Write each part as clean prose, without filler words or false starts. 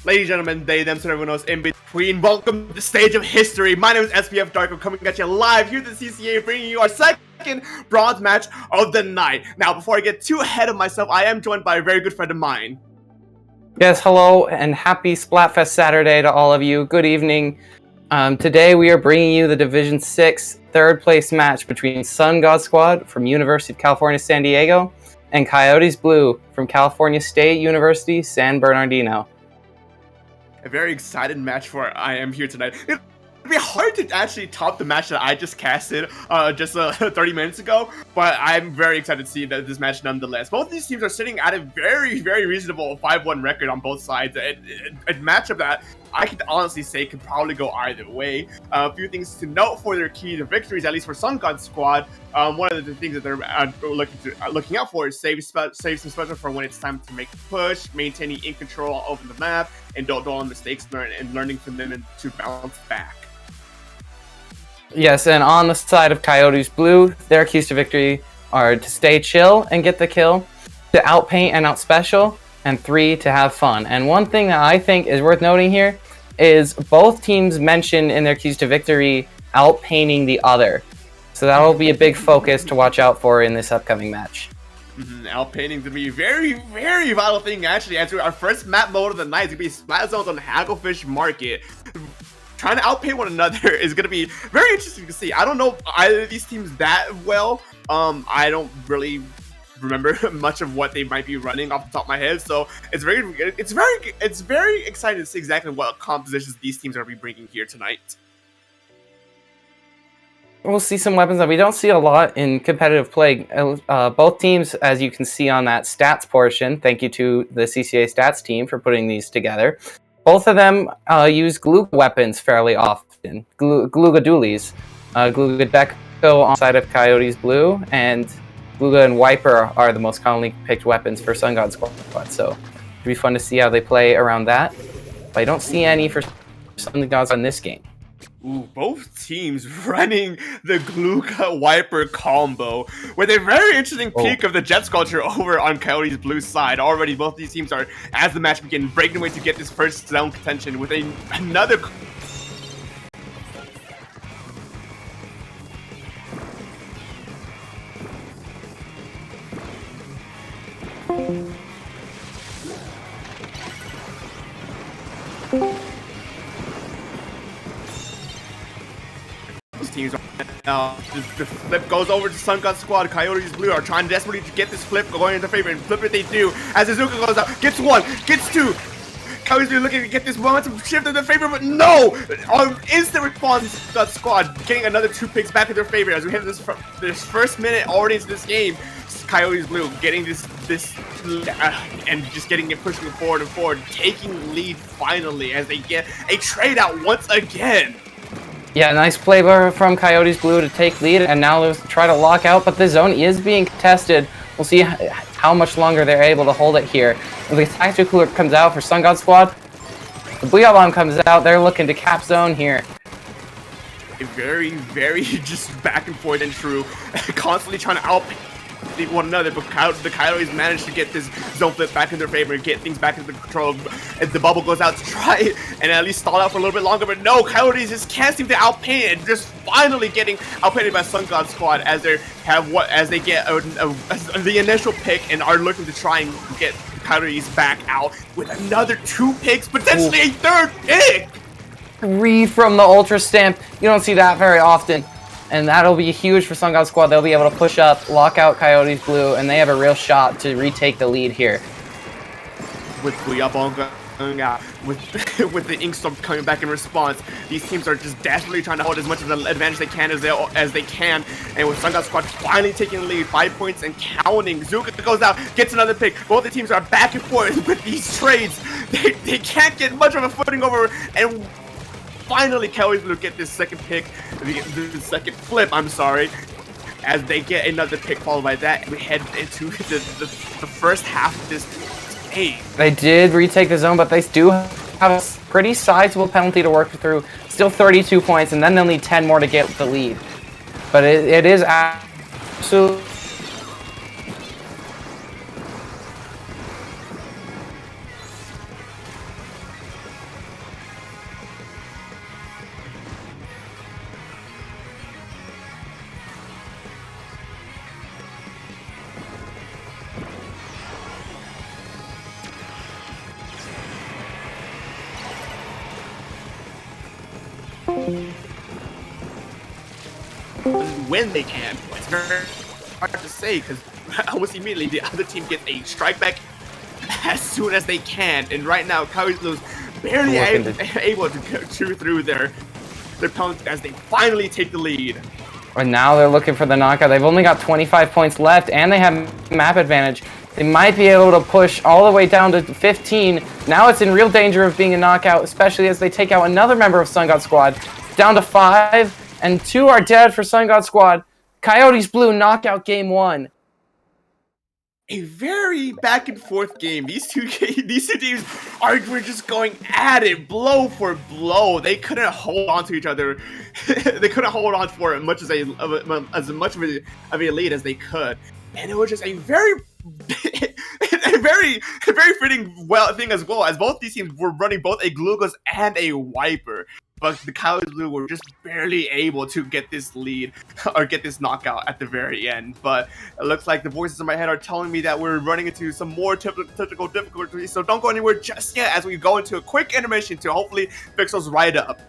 Ladies and gentlemen, they, them, so everyone else in between, welcome to the stage of history. My name is SPF Dark. I'm coming at you live here at the CCA, bringing you our second bronze match of the night. Now, before I get too ahead of myself, I am joined by a very good friend of mine. Yes, hello and happy Splatfest Saturday to all of you. Good evening. Today we are bringing you the Division 6 third place match between Sun God Squad from University of California, San Diego and Coyotes Blue from California State University, San Bernardino. A very excited match for I am here tonight. It'd be hard to actually top the match that I just casted 30 minutes ago, but I'm very excited to see that this match nonetheless. Both of these teams are sitting at a very, very reasonable 5-1 record on both sides. A matchup that I could honestly say could probably go either way. A few things to note for their key to victories, at least for Sun God Squad. One of the things that they're looking out for is save some special for when it's time to make the push, maintaining in control over the map, and don't dwell on mistakes, learning from them and to bounce back. Yes, and on the side of Coyotes Blue, their keys to victory are to stay chill and get the kill, to outpaint and outspecial, and 3, to have fun. And one thing that I think is worth noting here is both teams mentioned in their keys to victory outpainting the other. So that will be a big focus to watch out for in this upcoming match. Outpainting to be a very, very vital thing actually. As our first map mode of the night is going to be Splat Zones on Hagglefish Market. Trying to outpaint one another is going to be very interesting to see. I don't know either of these teams that well. I don't really remember much of what they might be running off the top of my head, so it's very exciting to see exactly what compositions these teams are going to be bringing here tonight. We'll see some weapons that we don't see a lot in competitive play. Both teams, as you can see on that stats portion, thank you to the CCA stats team for putting these together. Both of them use Glooga weapons fairly often. Glooga dualies. Glooga Deco on the side of Coyotes Blue, and Glooga and Wiper are the most commonly picked weapons for Sun God Squad. So it'll be fun to see how they play around that. But I don't see any for Sun God in this game. Ooh, both teams running the Glooga Wiper combo with a very interesting peek of the Jet Sculpture over on Coyotes Blue side. Already both these teams are, as the match begins, breaking away to get this first zone contention with another teams the flip goes over to Sun God Squad. Coyotes Blue are trying desperately to get this flip going in their favor, and flip it they do as Azuka goes out, gets 1, gets 2. Coyotes Blue looking to get this momentum shift in their favor, but no! Instant response, Sun God Squad getting another 2 picks back in their favor as we hit this first minute already into this game. Coyotes Blue getting this and just getting it, pushing it forward and forward, taking lead finally as they get a trade out once again. Yeah, nice play from Coyotes Blue to take lead, and now they'll try to lock out, but the zone is being contested. We'll see how much longer they're able to hold it here. When the tactical cooler comes out for Sun God Squad, the Booyah Bomb comes out, they're looking to cap zone here. Very, very just back and forth and true, constantly trying to outpace one another, but the Coyotes managed to get this zone flip back in their favor and get things back into control as the bubble goes out to try it and at least stall out for a little bit longer, but no, Coyotes just can't seem to outpaint and just finally getting outpainted by Sun God Squad as they get the initial pick and are looking to try and get Coyotes back out with another 2 picks, potentially a 3rd pick. 3 from the Ultra Stamp. You don't see that very often. And that'll be huge for Sun God Squad. They'll be able to push up, lock out Coyotes Blue, and they have a real shot to retake the lead here. With Booyah Bomb going out, with the Inkstorm coming back in response, these teams are just desperately trying to hold as much of an advantage they can as they can. And with Sun God Squad finally taking the lead, 5 points and counting, Zuka goes out, gets another pick. Both the teams are back and forth with these trades. They can't get much of a footing over, and finally, Coyotes will get this second pick, the second flip, I'm sorry, as they get another pick followed by that, and we head into the first half of this game. They did retake the zone, but they do have a pretty sizable penalty to work through. Still 32 points, and then they'll need 10 more to get the lead. But it is absolutely when they can. It's very hard to say because almost immediately the other team gets a strike back as soon as they can. And right now, Coyotes Blues barely able to chew through their opponents as they finally take the lead. And now they're looking for the knockout. They've only got 25 points left, and they have map advantage. They might be able to push all the way down to 15. Now it's in real danger of being a knockout, especially as they take out another member of Sun God Squad. Down to 5, and 2 are dead for Sun God Squad. Coyotes Blue knockout game 1. A very back and forth game. These two teams were just going at it, blow for blow. They couldn't hold on to each other. They couldn't hold on for as much of a lead as they could, and it was just a very very fitting thing as well, as both these teams were running both a glucose and a wiper. But the Coyotes Blue were just barely able to get this lead or get this knockout at the very end. But it looks like the voices in my head are telling me that we're running into some more technical difficulties. So don't go anywhere just yet as we go into a quick intermission to hopefully fix those right up.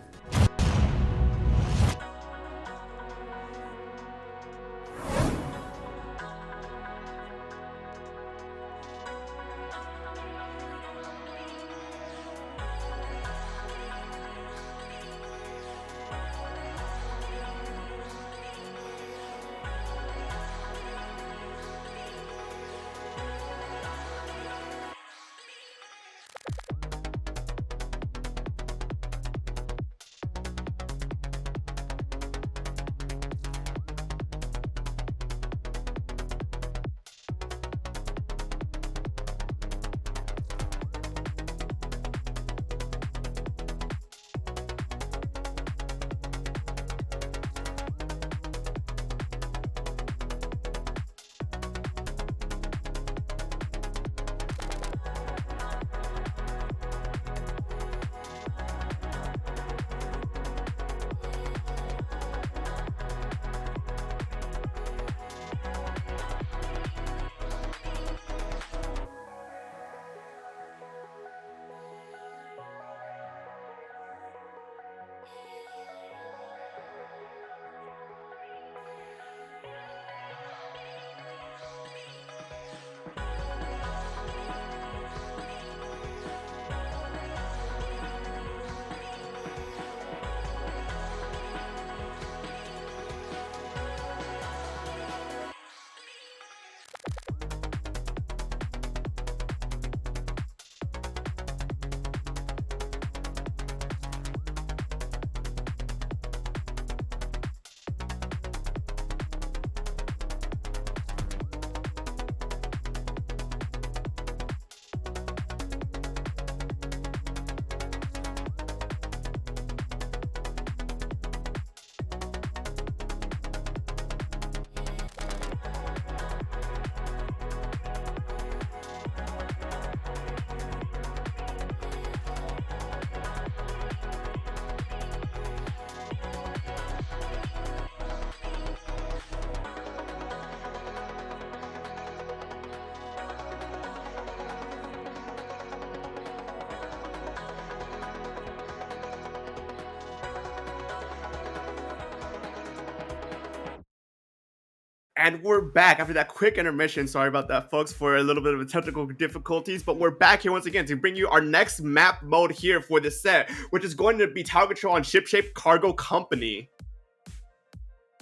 And we're back after that quick intermission. Sorry about that, folks, for a little bit of a technical difficulties. But we're back here once again to bring you our next map mode here for this set, which is going to be Tower Control on Shipshape Cargo Company.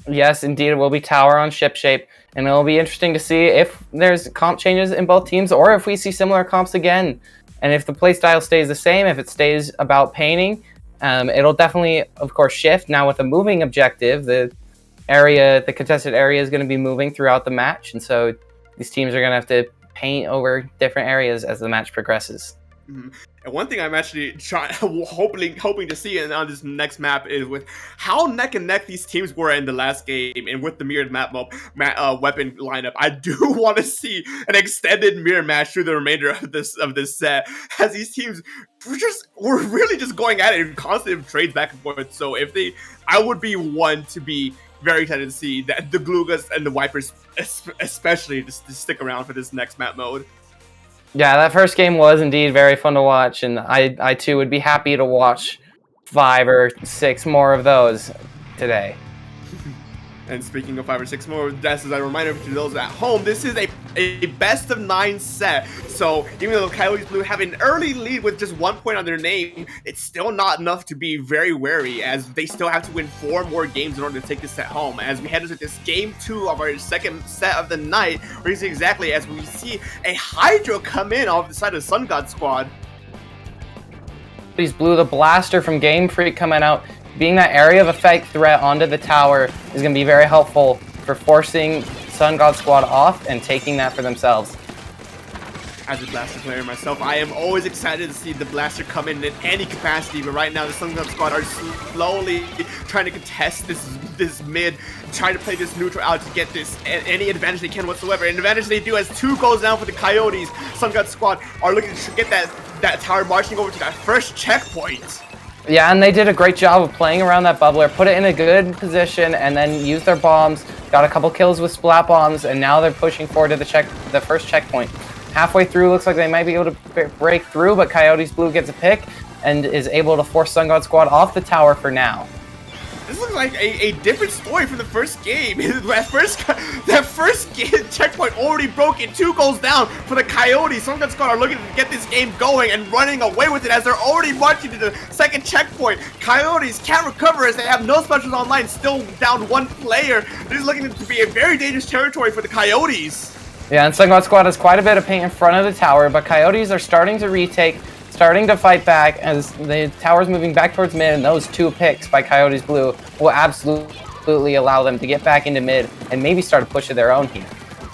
Yes, indeed, it will be Tower on Shipshape. And it'll be interesting to see if there's comp changes in both teams or if we see similar comps again. And if the playstyle stays the same, if it stays about painting, it'll definitely, of course, shift. Now with a moving objective, the contested area is going to be moving throughout the match, and so these teams are going to have to paint over different areas as the match progresses. Mm-hmm. And one thing I'm actually hoping to see on this next map is with how neck and neck these teams were in the last game, and with the mirrored weapon lineup. I do want to see an extended mirror match through the remainder of this set, as these teams were really just going at it in constant trades back and forth. So I would be one to be very excited to see that the Glugas and the Wipers especially just to stick around for this next map mode. Yeah, that first game was indeed very fun to watch, and I too would be happy to watch 5 or 6 more of those today. And speaking of 5 or 6 more, just as a reminder to those at home, this is a best of 9 set. So even though the Coyotes Blue have an early lead with just 1 point on their name, it's still not enough to be very wary, as they still have to win 4 more games in order to take this set home. As we head into this game 2 of our second set of the night, we're see exactly as we see a Hydro come in off the side of the Sun God squad. He's Blue, the blaster from Game Freak coming out. Being that area of effect threat onto the tower is going to be very helpful for forcing Sun God Squad off and taking that for themselves. As a Blaster player myself, I am always excited to see the Blaster come in any capacity, but right now the Sun God Squad are slowly trying to contest this mid, trying to play this neutral out to get this any advantage they can whatsoever. And the advantage they do as 2 goes down for the Coyotes. Sun God Squad are looking to get that tower marching over to that first checkpoint. Yeah, and they did a great job of playing around that bubbler, put it in a good position, and then used their bombs, got a couple kills with splat bombs, and now they're pushing forward to the first checkpoint. Halfway through, looks like they might be able to break through, but Coyotes Blue gets a pick and is able to force Sun God Squad off the tower for now. This looks like a different story from the first game. that first game, checkpoint already broken. 2 goals down for the Coyotes. Sun God Squad are looking to get this game going and running away with it as they're already marching to the second checkpoint. Coyotes can't recover as they have no specials online, still down 1 player. This is looking to be a very dangerous territory for the Coyotes. Yeah, and Sun God Squad has quite a bit of paint in front of the tower, but Coyotes are starting to retake, starting to fight back as the tower's moving back towards mid, and those 2 picks by Coyotes Blue will absolutely allow them to get back into mid and maybe start a push of their own here.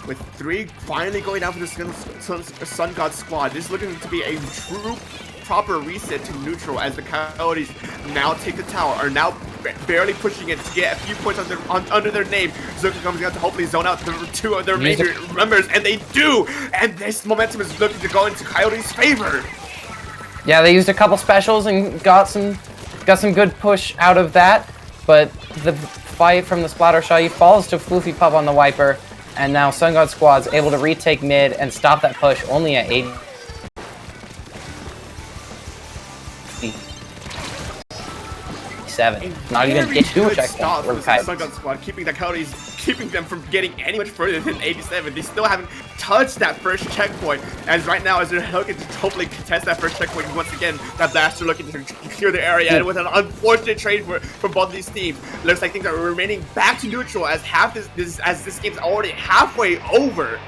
With 3 finally going down for the Sun God Squad, this is looking to be a true proper reset to neutral as the Coyotes now take the tower, are now barely pushing it to get a few points under their name. Zuka comes out to hopefully zone out 2 of their major members, and they do! And this momentum is looking to go into Coyotes' favor. Yeah, they used a couple specials and got some good push out of that, but the fight from the Splattershy falls to Floofy Pup on the Wiper, and now Sun God Squad's able to retake mid and stop that push only at 80. Not even get too much stop for the Sun God Squad, keeping the Coyotes, keeping them from getting any much further than 87. They still haven't touched that first checkpoint, as right now as they're looking to hopefully contest that first checkpoint once again, that Blaster looking to clear the area, and with an unfortunate trade for both these teams, looks like things are remaining back to neutral as this game's already halfway over.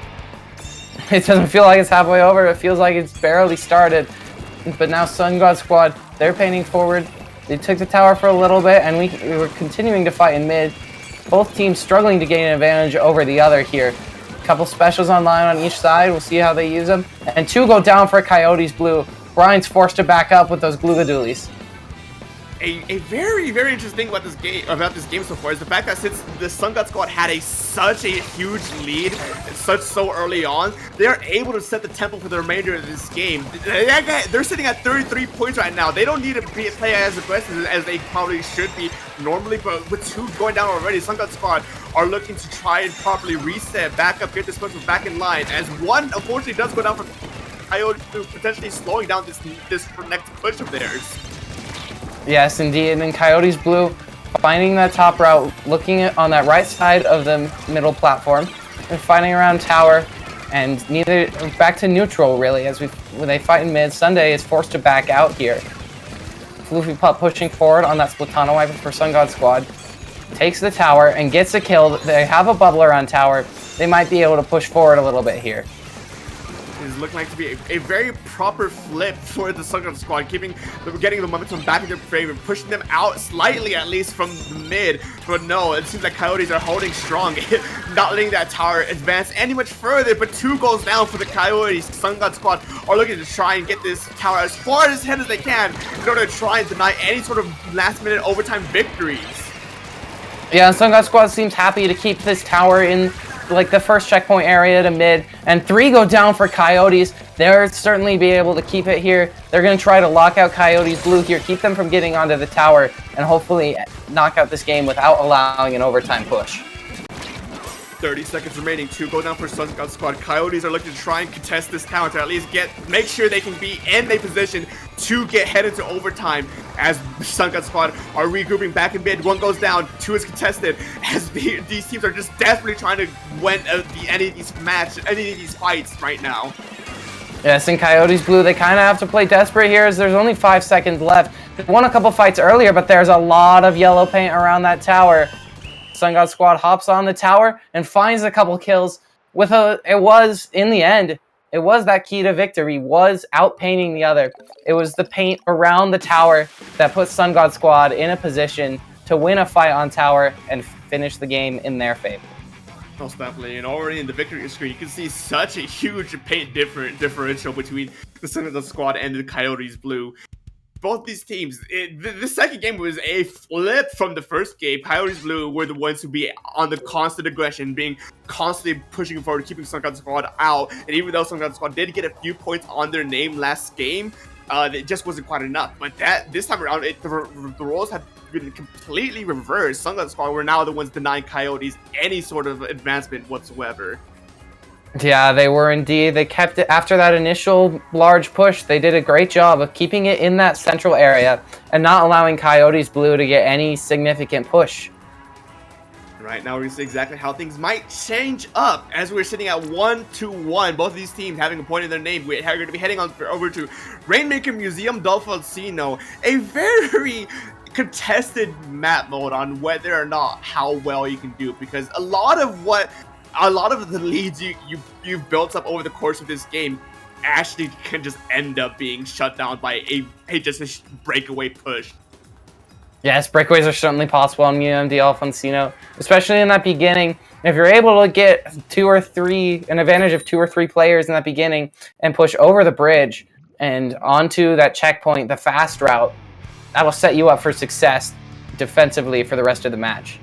It doesn't feel like it's halfway over. It feels like it's barely started. But now Sun God Squad, they're painting forward. They took the tower for a little bit, and we were continuing to fight in mid. Both teams struggling to gain an advantage over the other here. A couple specials online on each side. We'll see how they use them. And 2 go down for Coyotes Blue. Brian's forced to back up with those Gloogadoolies. A very, very interesting thing about this game so far is the fact that since the Sun God Squad had such a huge lead so early on, they are able to set the tempo for the remainder of this game. They're sitting at 33 points right now. They don't need to play as aggressive as they probably should be normally, but with 2 going down already, Sun God Squad are looking to try and properly reset, back up, get this person back in line, as 1 unfortunately does go down for Coyotes, potentially slowing down this next push of theirs. Yes, indeed. And then Coyotes Blue finding that top route, looking on that right side of the middle platform, and fighting around tower, and back to neutral really as when they fight in mid. Sunday is forced to back out here. Floofy Pup pushing forward on that Splatana Wiper for Sun God Squad, takes the tower and gets a kill. They have a bubbler on tower. They might be able to push forward a little bit here. Is looking like to be a very proper flip for the Sun God Squad, getting the momentum back in their favor, pushing them out slightly at least from the mid. But no, it seems like Coyotes are holding strong, not letting that tower advance any much further. But 2 goals down for the Coyotes. Sun God Squad are looking to try and get this tower as far ahead as they can in order to try and deny any sort of last-minute overtime victories. Yeah, Sun God Squad seems happy to keep this tower in like the first checkpoint area to mid, and 3 go down for Coyotes. They'll certainly be able to keep it here. They're going to try to lock out Coyotes Blue here, keep them from getting onto the tower, and hopefully knock out this game without allowing an overtime push. 30 seconds remaining. 2 go down for Sun God Squad. Coyotes are looking to try and contest this tower to at least make sure they can be in a position to get headed to overtime, as Sun God Squad are regrouping back in mid. 1 goes down, 2 is contested, as these teams are just desperately trying to win any of these fights right now. Yes, in Coyotes Blue, they kind of have to play desperate here, as there's only 5 seconds left. They won a couple fights earlier, but there's a lot of yellow paint around that tower. Sun God Squad hops on the tower and finds a couple kills. It was, in the end, it was that key to victory, was outpainting the other. It was the paint around the tower that put Sun God Squad in a position to win a fight on tower and finish the game in their favor. Most definitely, and already in the victory screen, you can see such a huge paint differential between the Sun God Squad and the Coyotes Blue. Both these teams, the second game was a flip from the first game. Coyotes Blue were the ones who be on the constant aggression, being constantly pushing forward, keeping Sun God Squad out. And even though Sun God Squad did get a few points on their name last game, it just wasn't quite enough. But this time around, the roles have been completely reversed. Sun God Squad were now the ones denying Coyotes any sort of advancement whatsoever. Yeah, they were indeed. They kept it after that initial large push. They did a great job of keeping it in that central area and not allowing Coyotes Blue to get any significant push. Right now, we're going to see exactly how things might change up as we're sitting at 1-1. Both of these teams having a point in their name. We're going to be heading over to Rainmaker Museum Dolphocino, a very contested map mode on whether or not how well you can do, because a lot of the leads you've built up over the course of this game actually can just end up being shut down by just a breakaway push. Yes, breakaways are certainly possible on UMD Alfonsino, especially in that beginning. If you're able to get an advantage of 2 or 3 players in that beginning and push over the bridge and onto that checkpoint, the fast route, that'll set you up for success defensively for the rest of the match.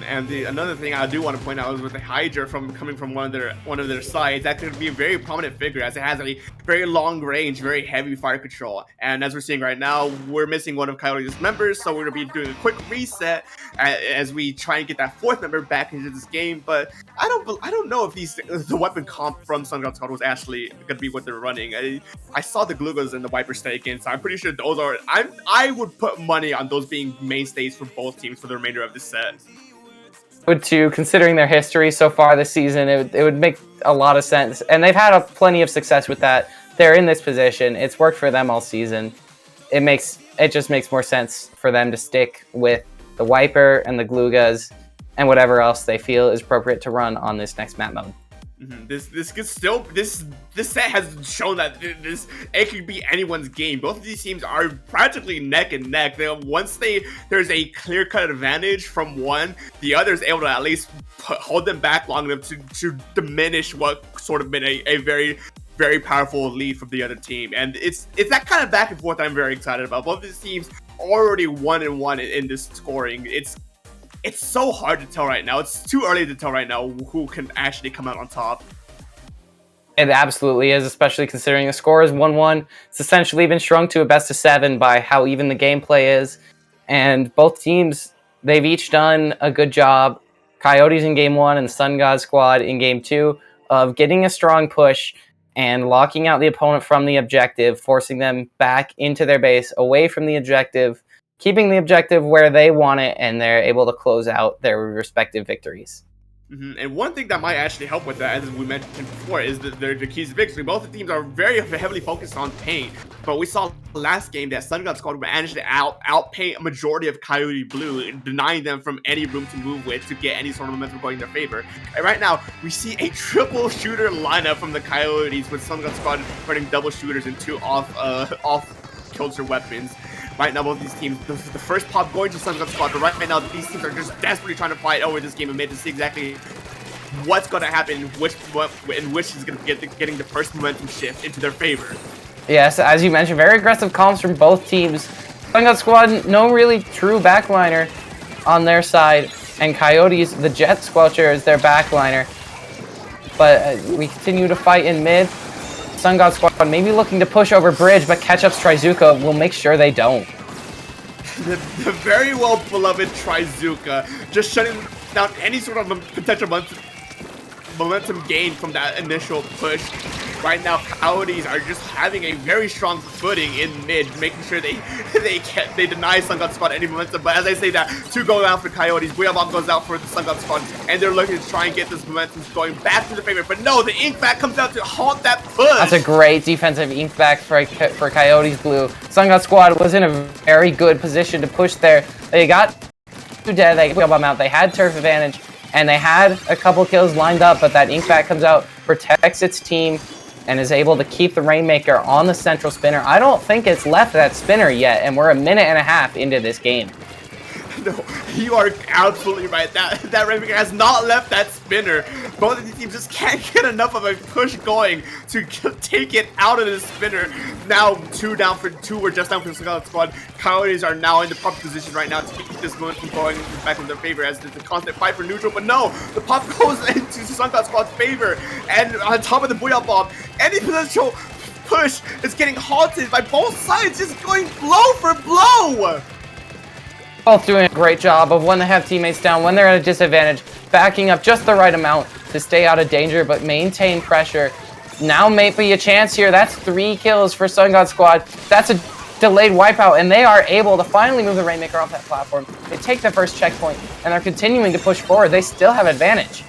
And another thing I do want to point out is with the Hydra coming from one of their sides, that could be a very prominent figure, as it has a very long range, very heavy fire control. And as we're seeing right now, we're missing one of Coyotes' members, so we're going to be doing a quick reset as we try and get that 4th member back into this game. But I don't know if the weapon comp from Sun God Squad was actually going to be what they're running. I saw the Glugas and the Viper Staken, so I'm pretty sure those are. I would put money on those being mainstays for both teams for the remainder of the set. To considering their history so far this season, it would make a lot of sense, and they've had plenty of success with that. They're in this position; it's worked for them all season. It just makes more sense for them to stick with the Wiper and the Glugas and whatever else they feel is appropriate to run on this next map mode. Mm-hmm. This set has shown that it could be anyone's game. Both of these teams are practically neck and neck. Once there's a clear-cut advantage from one, the other is able to at least hold them back long enough to diminish what sort of been a very, very powerful lead from the other team. And it's that kind of back and forth I'm very excited about. Both of these teams already 1-1 in this scoring. It's so hard to tell right now. It's too early to tell right now who can actually come out on top. It absolutely is, especially considering the score is 1-1. It's essentially been shrunk to a best of 7 by how even the gameplay is. And both teams, they've each done a good job. Coyotes in Game 1 and Sun God Squad in Game 2 of getting a strong push and locking out the opponent from the objective, forcing them back into their base, away from the objective, keeping the objective where they want it, and they're able to close out their respective victories. Mm-hmm. And one thing that might actually help with that, as we mentioned before, is the keys to victory. Both the teams are very heavily focused on paint, but we saw last game that Sun God Squad managed to outpaint a majority of Coyote Blue, denying them from any room to move with to get any sort of momentum going in their favor. And right now, we see a triple shooter lineup from the Coyotes, with Sun God Squad running double shooters and 2 off kilter weapons. Right now, both these teams, the first pop going to Sun God Squad, but right now, these teams are just desperately trying to fight over this game and made to see exactly what's going to happen, which is going to be getting the first momentum shift into their favor. Yes, as you mentioned, very aggressive comps from both teams. Sun God Squad, no really true backliner on their side, and Coyotes, the Jet Squelcher is their backliner. But we continue to fight in mid. Sun God Squad maybe looking to push over bridge, but Ketchup's Trizuka will make sure they don't. The very well beloved Trizuka, just shutting down any sort of potential momentum gained from that initial push. Right now, Coyotes are just having a very strong footing in mid, making sure they deny Sun God Squad any momentum. But as I say that, 2 go down for Coyotes, Booyah Bomb goes out for the Sun God Squad, and they're looking to try and get this momentum going back to the favor. But no, the ink back comes out to halt that push. That's a great defensive ink back for Coyotes Blue. Sun God Squad was in a very good position to push there. They got 2 dead, they got Booyah Bomb out, they had turf advantage, and they had a couple kills lined up, but that ink back comes out, protects its team, and is able to keep the Rainmaker on the central spinner. I don't think it's left that spinner yet, and we're a minute and a half into this game. No, you are absolutely right. That Rainmaker has not left that spinner. Both of these teams just can't get enough of a push going to take it out of the spinner. Now 2 down for 2. We're just down for the Sun God Squad. Coyotes are now in the proper position right now to keep this momentum going back in their favor as there's a constant fight for neutral. But no, the pop goes into Sun God Squad's favor. And on top of the Booyah Bomb, any potential push is getting halted by both sides, just going blow for blow. Both doing a great job of when they have teammates down, when they're at a disadvantage, backing up just the right amount to stay out of danger, but maintain pressure. Now may be a chance here. That's 3 kills for Sun God Squad. That's a delayed wipeout, and they are able to finally move the Rainmaker off that platform. They take the first checkpoint, and they're continuing to push forward. They still have advantage.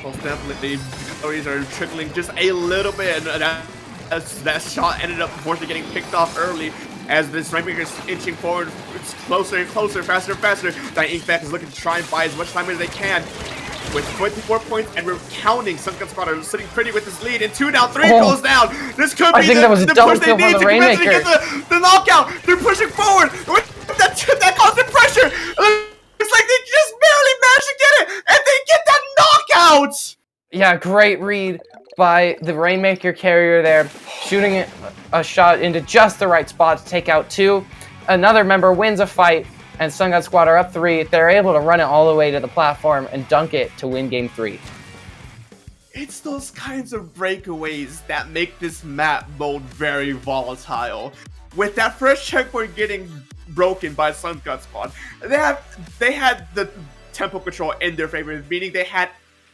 Most definitely, the Coyotes are trickling just a little bit, and that shot ended up unfortunately getting picked off early. As this Rainmaker is inching forward, it's closer and closer, faster and faster. That Inkback is looking to try and buy as much time as they can. With 24 points, and we're counting, Sun God Squad are sitting pretty with this lead. And 2 down, 3 goes down. This could be the push they need to eventually get the knockout. They're pushing forward with that constant pressure. It's like they just barely managed to get it, and they get that knockout. Yeah, great read by the Rainmaker carrier there, shooting a shot into just the right spot to take out 2. Another member wins a fight, and Sun God Squad are up 3. They're able to run it all the way to the platform and dunk it to win game 3. It's those kinds of breakaways that make this map mode very volatile. With that first checkpoint getting broken by Sun God Squad, they had the tempo control in their favor, meaning they had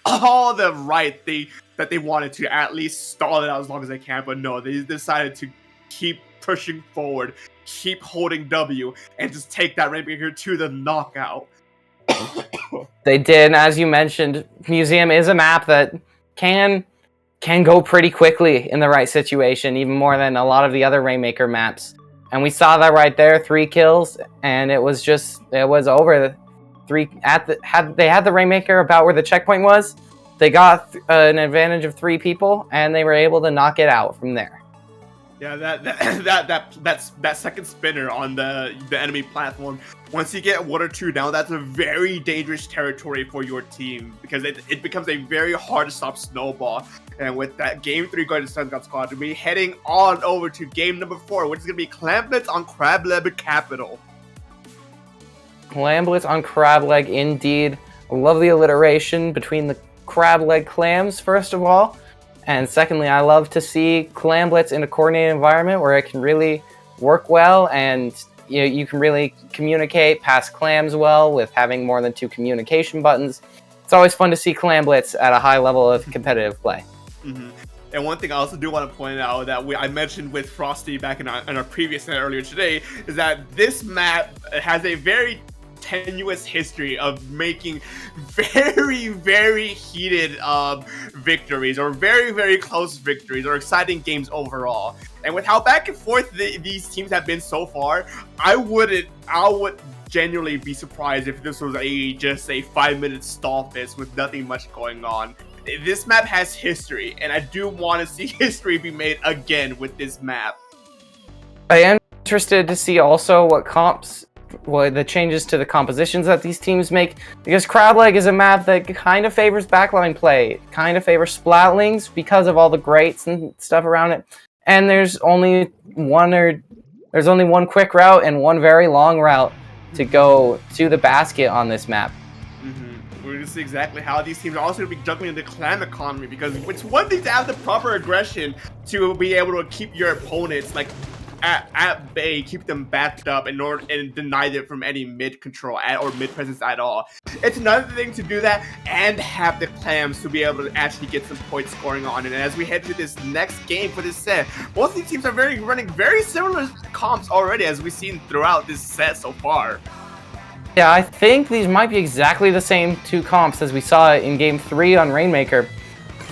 all the right that they wanted to at least stall it out as long as they can. But no, they decided to keep pushing forward, keep holding W, and just take that Rainmaker to the knockout. They did, as you mentioned, Museum is a map that can go pretty quickly in the right situation, even more than a lot of the other Rainmaker maps. And we saw that right there, 3 kills, and it was over. They had the Rainmaker about where the checkpoint was. They got an advantage of 3 people, and they were able to knock it out from there. Yeah, that second spinner on the enemy platform. Once you get 1 or 2 down, that's a very dangerous territory for your team because it becomes a very hard to stop snowball. And with that game 3 going to Sun God Squad, we'll be heading on over to game number 4, which is going to be Clamblitz on Crableg Capital. Clamblitz on Crableg, indeed. I love the alliteration between the crab leg clams, first of all. And secondly, I love to see Clamblitz in a coordinated environment where it can really work well and you can really communicate past clams well with having more than 2 communication buttons. It's always fun to see Clamblitz at a high level of competitive play. Mm-hmm. And one thing I also do want to point out that I mentioned with Frosty back in our previous net earlier today is that this map has a very tenuous history of making very, very heated victories or very, very close victories or exciting games overall. And with how back and forth these teams have been so far, I would genuinely be surprised if this was just a 5-minute stall fest with nothing much going on. This map has history, and I do want to see history be made again with this map. I am interested to see also what the changes to the compositions that these teams make, because Crableg is a map that kind of favors backline play, kind of favors splatlings because of all the grates and stuff around it. And there's only one quick route and one very long route to go to the basket on this map. We're going to see exactly how these teams are also going to be juggling the clan economy, because it's one thing to have the proper aggression to be able to keep your opponents like at bay, keep them backed up and deny them from any mid control or mid presence at all. It's another thing to do that and have the clams to be able to actually get some point scoring on it. And as we head to this next game for this set, both of these teams are running very similar comps already, as we've seen throughout this set so far. Yeah, I think these might be exactly the same two comps as we saw in Game 3 on Rainmaker.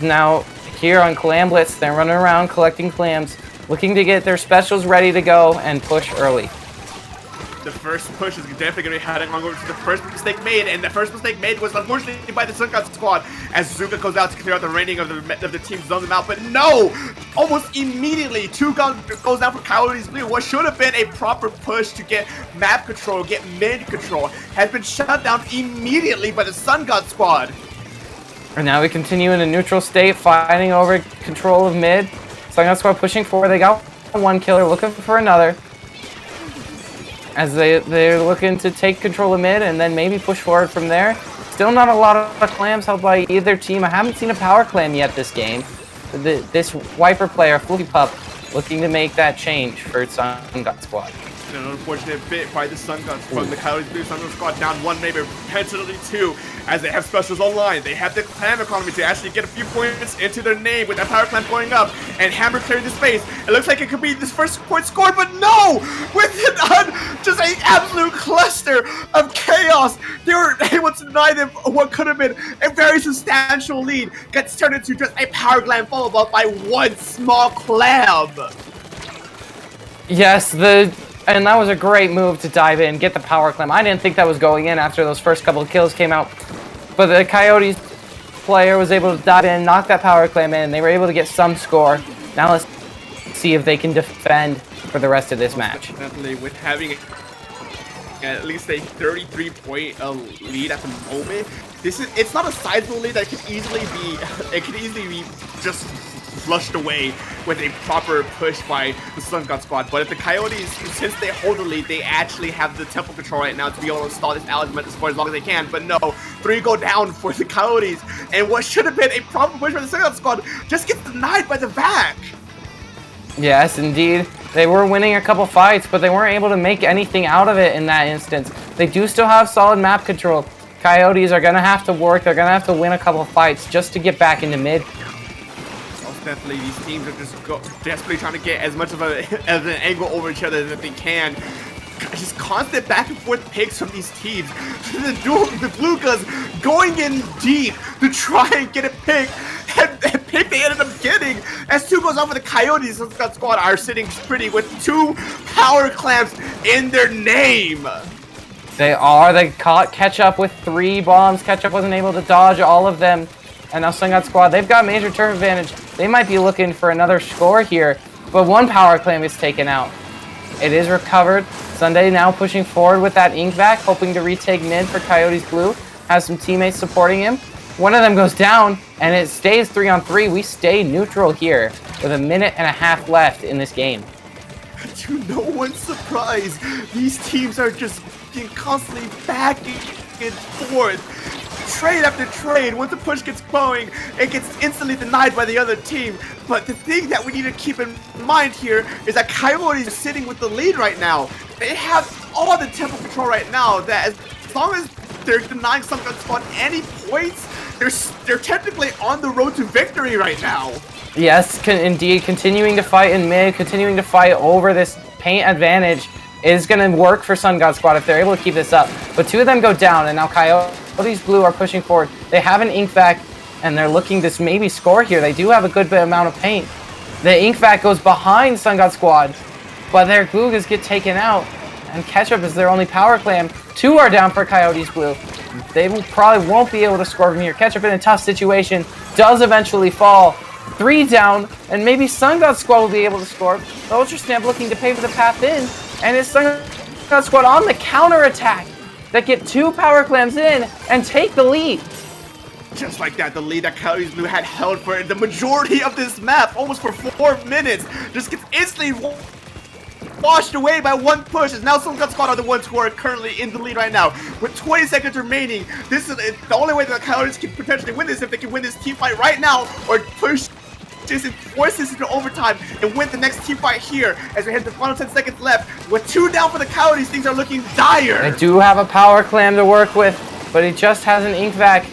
Now, here on Clam Blitz, they're running around collecting clams, looking to get their specials ready to go and push early. The first push is definitely going to be heading on over to the first mistake made, and the first mistake made was unfortunately by the Sun God squad, as Zuka goes out to clear out the remaining of the team, zone them out, but no! Almost immediately, 2 goes down for Coyotes Blue. What should have been a proper push to get map control, get mid control, has been shut down immediately by the Sun God squad. And now we continue in a neutral state, fighting over control of mid. Sun God squad pushing forward. They got one killer, looking for another. As they're looking to take control of mid and then maybe push forward from there. Still not a lot of clams held by either team. I haven't seen a power clam yet this game. This Wiper player, Fluky Pup, looking to make that change for Sun God squad. An unfortunate bit by the Sun God squad. The Coyotes Blue Sun God squad down 1, maybe potentially 2, as they have specials online. They have the clam economy to actually get a few points into their name with that power clam going up and Hammer clearing the space. It looks like it could be this first point scored, but no! With just an absolute cluster of chaos, they were able to deny them what could have been a very substantial lead. Gets turned into just a power clam followed up by one small clam. Yes, and that was a great move to dive in, get the power clam. I didn't think that was going in after those first couple of kills came out. But the Coyotes player was able to dive in, knock that power clam in, and they were able to get some score. Now let's see if they can defend for the rest of this match. Definitely, with having at least a 33-point lead at the moment, it's not a sizable lead that could easily be just flushed away with a proper push by the Sun God squad. But if the Coyotes, since they hold the lead, they actually have the tempo control right now to be able to stall this element for as long as they can. But no, 3 go down for the Coyotes, and what should have been a proper push by the Sun God squad just gets denied by the VAC. Yes, indeed. They were winning a couple fights, but they weren't able to make anything out of it in that instance. They do still have solid map control. Coyotes are going to have to work. They're going to have to win a couple fights just to get back into mid. Definitely, these teams are just desperately trying to get as much of an angle over each other as they can. Just constant back and forth picks from these teams. The Blue Guns going in deep to try and get a pick. And pick they ended up getting. As 2 goes on for the Coyotes, the squad are sitting pretty with 2 power clams in their name. They caught Ketchup with 3 bombs. Ketchup wasn't able to dodge all of them. And now Sun God squad, they've got major turf advantage. They might be looking for another score here, but 1 power clam is taken out. It is recovered. Sunday now pushing forward with that ink vac, hoping to retake mid for Coyotes Blue. Has some teammates supporting him. One of them goes down, and it stays 3-on-3. We stay neutral here with 1.5 minutes left in this game. To no one's surprise, these teams are just constantly backing and forth. Trade after trade. Once the push gets going, it gets instantly denied by the other team. But the thing that we need to keep in mind here is that Coyotes is sitting with the lead right now. They have all the tempo control right now. That as long as they're denying Sun God squad any points, they're technically on the road to victory right now. Yes, indeed. Continuing to fight in mid, continuing to fight over this paint advantage is going to work for Sun God squad if they're able to keep this up. But 2 of them go down, and now Coyotes Blue are pushing forward. They have an ink vac, and they're looking to maybe score here. They do have a good amount of paint. The ink vac goes behind Sun God squad, but their Glugas get taken out, and Ketchup is their only power clam. 2 are down for Coyotes Blue. They probably won't be able to score from here. Ketchup in a tough situation does eventually fall. 3 down, and maybe Sun God squad will be able to score. The Ultra Snap looking to pave the path in, and it's Sun God squad on the counter attack that get 2 power clams in and take the lead. Just like that, the lead that Coyotes Blue had held for the majority of this map, almost for 4 minutes, just gets instantly washed away by 1 push. As now Sun God squad are the ones who are currently in the lead right now. With 20 seconds remaining, this is the only way that the Coyotes can potentially win this, if they can win this team fight right now or push clinches and forces into overtime and win the next team fight here as we head to the final 10 seconds left. With 2 down for the Coyotes, things are looking dire. They do have a power clam to work with, but it just has an ink vac.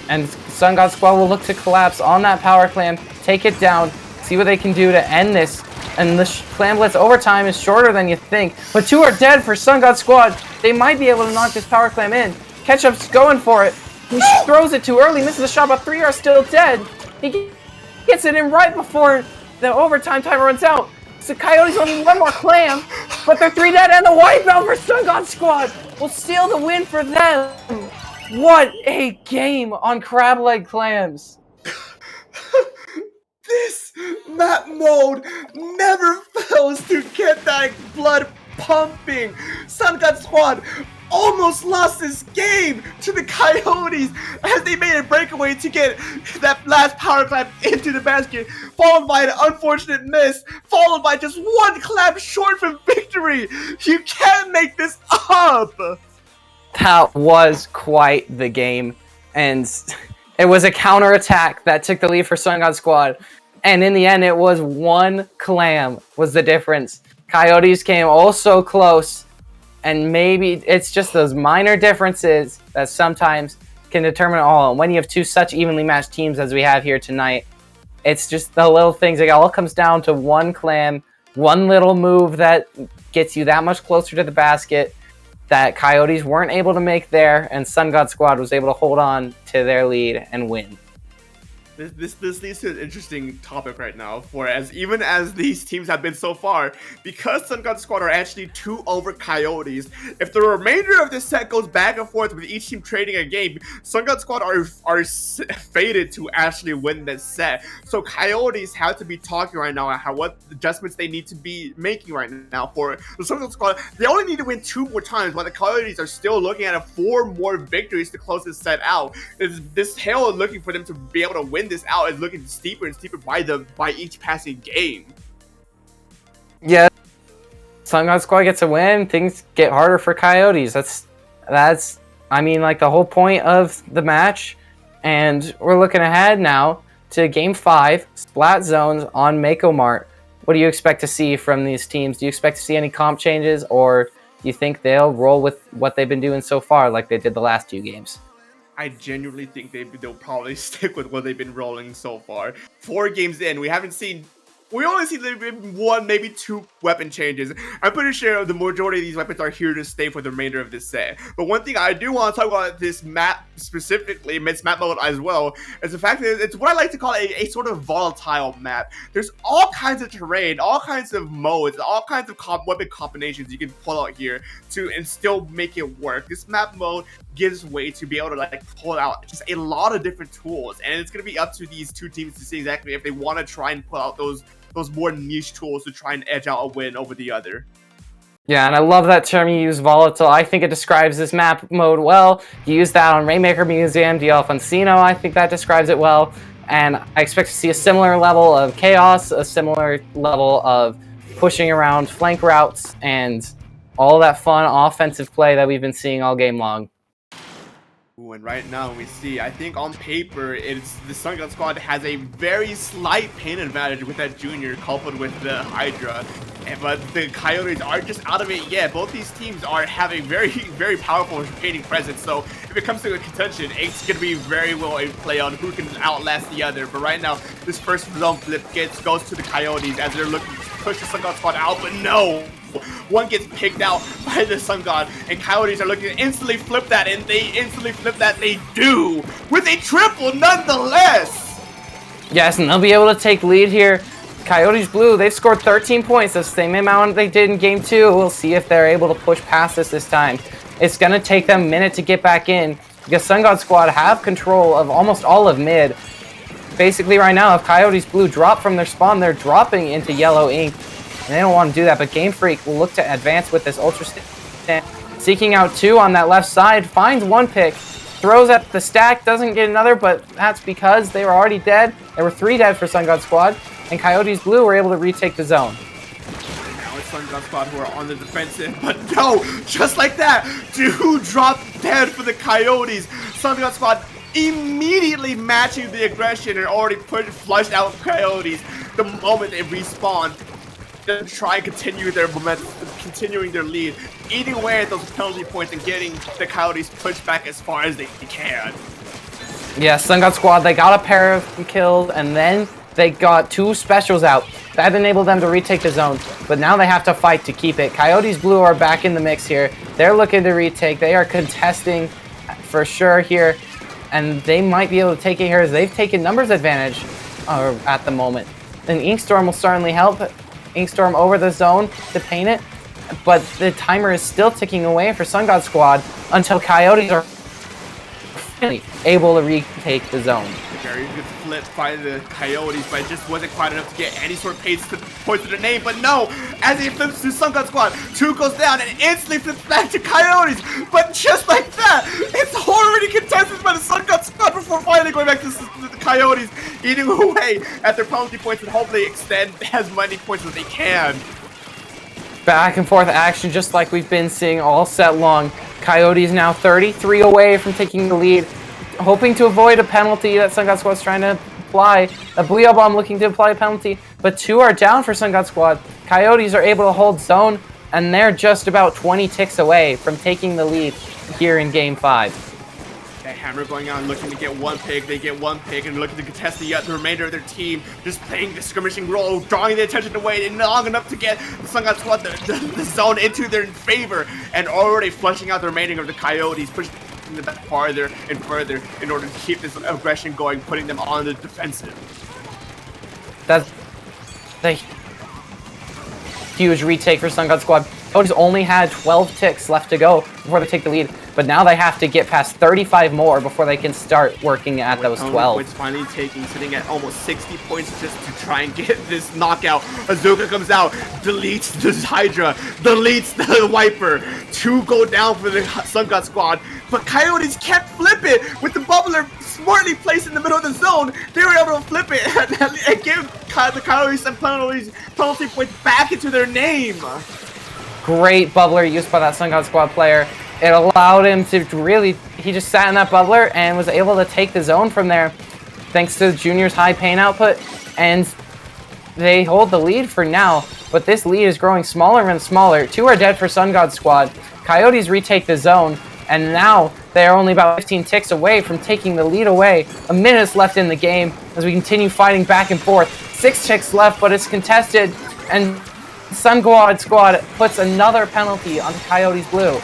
And Sun God Squad will look to collapse on that power clam, take it down, see what they can do to end this. And the clam blitz overtime is shorter than you think. But 2 are dead for Sun God Squad. They might be able to knock this power clam in. Ketchup's going for it. He throws it too early, misses the shot, but 3 are still dead. He gets it in right before the overtime timer runs out. So Coyotes only need 1 more clam, but they're 3 dead, and the wipeout for Sun God Squad will seal the win for them. What a game on crab leg clams. This map mode never fails to get that blood pumping. Sun God Squad almost lost this game to the Coyotes as they made a breakaway to get that last power clam into the basket, followed by an unfortunate miss, followed by just 1 clam short from victory. You can't make this up. That was quite the game, and it was a counterattack that took the lead for Sun God Squad. And in the end, it was 1 clam was the difference. Coyotes came oh so close, and maybe it's just those minor differences that sometimes can determine all. And when you have 2 such evenly matched teams as we have here tonight, it's just the little things. It all comes down to 1 clam, 1 little move that gets you that much closer to the basket that Coyotes weren't able to make there, and Sun God Squad was able to hold on to their lead and win. This leads to an interesting topic right now, for even as these teams have been so far, because Sun God Squad are actually 2 over Coyotes. If the remainder of this set goes back and forth with each team trading a game, Sun God Squad are fated to actually win this set. So Coyotes have to be talking right now about what adjustments they need to be making right now for the Sun God Squad. They only need to win 2 more times, while the Coyotes are still looking at 4 more victories to close this set out. This hill looking for them to be able to win this out is looking steeper and steeper by each passing game. Yeah, Sun God Squad gets a win, things get harder for Coyotes. That's I mean, like, the whole point of the match. And we're looking ahead now to Game 5, Splat Zones on Mako Mart. What do you expect to see from these teams? Do you expect to see any comp changes, or do you think they'll roll with what they've been doing so far like they did the last 2 games? I genuinely think they'll probably stick with what they've been rolling so far. 4 games in, we only see there been 1, maybe 2 weapon changes. I'm pretty sure the majority of these weapons are here to stay for the remainder of this set. But one thing I do want to talk about this map specifically, its map mode as well, is the fact that it's what I like to call a sort of volatile map. There's all kinds of terrain, all kinds of modes, all kinds of weapon combinations you can pull out here and still make it work. This map mode gives way to be able to pull out just a lot of different tools, and it's going to be up to these 2 teams to see exactly if they want to try and pull out those more niche tools to try and edge out a win over the other. Yeah, and I love that term you use, volatile. I think it describes this map mode well. You use that on Rainmaker Museum, D'Alfonsino. I think that describes it well. And I expect to see a similar level of chaos, a similar level of pushing around flank routes, and all that fun offensive play that we've been seeing all game long. Ooh, and right now we see, I think on paper, the Sun God Squad has a very slight pain advantage with that junior coupled with the Hydra. But the Coyotes aren't just out of it yet. Both these teams have a very, very powerful painting presence. So if it comes to a contention, it's going to be very well a play on who can outlast the other. But right now, this first zone flip goes to the Coyotes as they're looking to push the Sun God Squad out. But no! One gets picked out by the Sun God, and Coyotes are looking to instantly flip that, and they instantly flip that. They do, with a triple nonetheless! Yes, and they'll be able to take lead here. Coyotes Blue, they've scored 13 points, the same amount they did in Game 2. We'll see if they're able to push past this time. It's going to take them a minute to get back in, because Sun God Squad have control of almost all of mid. Basically right now, if Coyotes Blue drop from their spawn, they're dropping into yellow ink. And they don't want to do that, but Game Freak will look to advance with this Ultra Stand. Seeking out 2 on that left side, finds 1 pick, throws at the stack, doesn't get another, but that's because they were already dead. There were 3 dead for Sun God Squad, and Coyotes Blue were able to retake the zone. Now it's Sun God Squad who are on the defensive, but no, just like that, 2 dropped dead for the Coyotes. Sun God Squad immediately matching the aggression and already flushed out Coyotes the moment they respawn to try and continue their momentum, continuing their lead, eating away at those penalty points and getting the Coyotes pushed back as far as they can. Yeah, Sun God Squad, they got a pair of kills, and then they got 2 specials out. That enabled them to retake the zone, but now they have to fight to keep it. Coyotes Blue are back in the mix here. They're looking to retake. They are contesting for sure here, and they might be able to take it here as they've taken numbers advantage at the moment. And Inkstorm will certainly help. Inkstorm over the zone to paint it, but the timer is still ticking away for Sun God Squad until Coyotes are able to retake the zone. Very good flip by the Coyotes, but it just wasn't quite enough to get any sort of points to the name. But no, as he flips to Sun God Squad, 2 goes down and instantly flips back to Coyotes. But just like that, it's already contested by the Sun God Squad before finally going back to the Coyotes, eating away at their penalty points and hopefully extend as many points as they can. Back and forth action just like we've been seeing all set long. Coyotes now 33 away from taking the lead, hoping to avoid a penalty that Sun God Squad's trying to apply. A Booyah Bomb looking to apply a penalty, but 2 are down for Sun God Squad. Coyotes are able to hold zone, and they're just about 20 ticks away from taking the lead here in Game 5. That Hammer going out and looking to get 1 pick. They get 1 pick and looking to contest the remainder of their team, just playing the skirmishing role, drawing the attention away, and long enough to get the Sun God Squad the zone into their favor, and already flushing out the remaining of the Coyotes, pushing them back farther and further in order to keep this aggression going, putting them on the defensive. That's the huge retake for Sun God Squad. Coyotes only had 12 ticks left to go before they take the lead, but now they have to get past 35 more before they can start working at those 12. Points finally taking, sitting at almost 60 points just to try and get this knockout. Azuka comes out, deletes the Hydra, deletes the Wiper. 2 go down for the Sun God Squad, but Coyotes can't flip it with the Bubbler smartly placed in the middle of the zone. They were able to flip it and give the Coyotes some penalty points back into their name. Great bubbler used by that Sun God Squad player. It allowed him to really, he just sat in that bubbler and was able to take the zone from there thanks to Junior's high pain output, and they hold the lead for now, but this lead is growing smaller and smaller. 2 are dead for Sun God Squad. Coyotes retake the zone, and now they are only about 15 ticks away from taking the lead away. A minute is left in the game as we continue fighting back and forth. 6 ticks left, but it's contested, and Sun God Squad puts another penalty on Coyotes Blue.